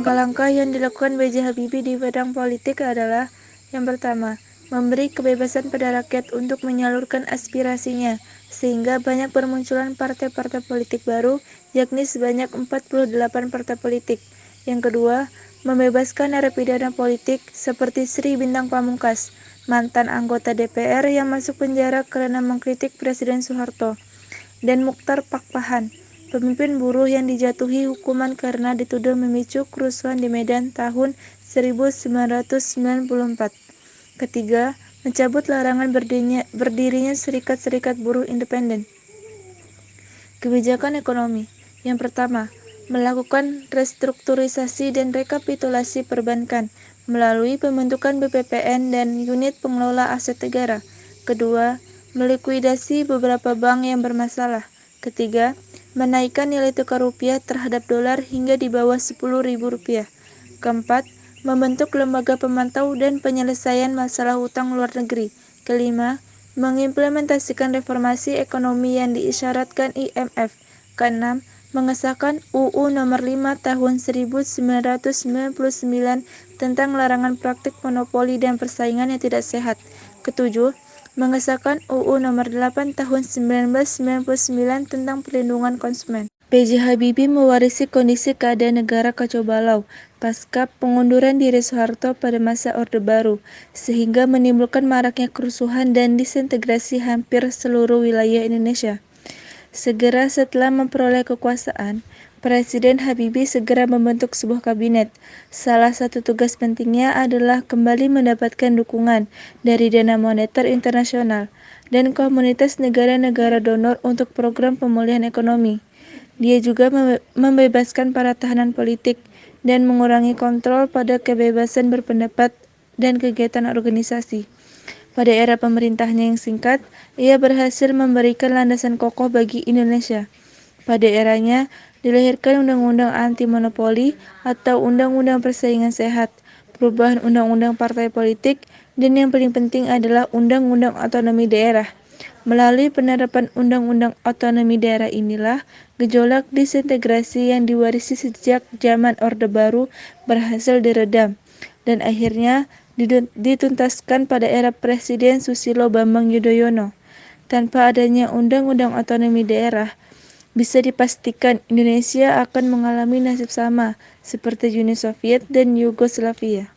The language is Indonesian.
Langkah-langkah yang dilakukan B.J. Habibie di bidang politik adalah: yang pertama, memberi kebebasan pada rakyat untuk menyalurkan aspirasinya, sehingga banyak bermunculan partai-partai politik baru, yakni sebanyak 48 partai politik. Yang kedua, membebaskan narapidana politik seperti Sri Bintang Pamungkas, mantan anggota DPR yang masuk penjara karena mengkritik Presiden Soeharto, dan Muchtar Pakpahan, pemimpin buruh yang dijatuhi hukuman karena dituduh memicu kerusuhan di Medan tahun 1994. Ketiga, mencabut larangan berdirinya serikat-serikat buruh independen. Kebijakan ekonomi. Yang pertama, melakukan restrukturisasi dan rekapitulasi perbankan melalui pembentukan BPPN dan unit pengelola aset negara. Kedua, melikuidasi beberapa bank yang bermasalah. Ketiga, menaikkan nilai tukar rupiah terhadap dolar hingga di bawah Rp10.000. Keempat, membentuk lembaga pemantau dan penyelesaian masalah hutang luar negeri. Kelima, mengimplementasikan reformasi ekonomi yang diisyaratkan IMF. Keenam, mengesahkan UU Nomor 5 Tahun 1999 tentang larangan praktik monopoli dan persaingan yang tidak sehat. Ketujuh, mengesahkan UU Nomor 8 Tahun 1999 tentang perlindungan konsumen. B.J. Habibie mewarisi kondisi keadaan negara kacau balau pasca pengunduran diri Soeharto pada masa Orde Baru, sehingga menimbulkan maraknya kerusuhan dan disintegrasi hampir seluruh wilayah Indonesia. Segera setelah memperoleh kekuasaan, Presiden Habibie segera membentuk sebuah kabinet. Salah satu tugas pentingnya adalah kembali mendapatkan dukungan dari Dana Moneter Internasional dan komunitas negara-negara donor untuk program pemulihan ekonomi. Dia juga membebaskan para tahanan politik dan mengurangi kontrol pada kebebasan berpendapat dan kegiatan organisasi. Pada era pemerintahnya yang singkat, ia berhasil memberikan landasan kokoh bagi Indonesia. Pada eranya, dilahirkan Undang-Undang Anti Monopoli atau Undang-Undang Persaingan Sehat, perubahan Undang-Undang Partai Politik, dan yang paling penting adalah Undang-Undang Otonomi Daerah. Melalui penerapan Undang-Undang Otonomi Daerah inilah gejolak disintegrasi yang diwarisi sejak zaman Orde Baru berhasil diredam, dan akhirnya dituntaskan pada era Presiden Susilo Bambang Yudhoyono. Tanpa adanya Undang-Undang Otonomi Daerah, bisa dipastikan Indonesia akan mengalami nasib sama seperti Uni Soviet dan Yugoslavia.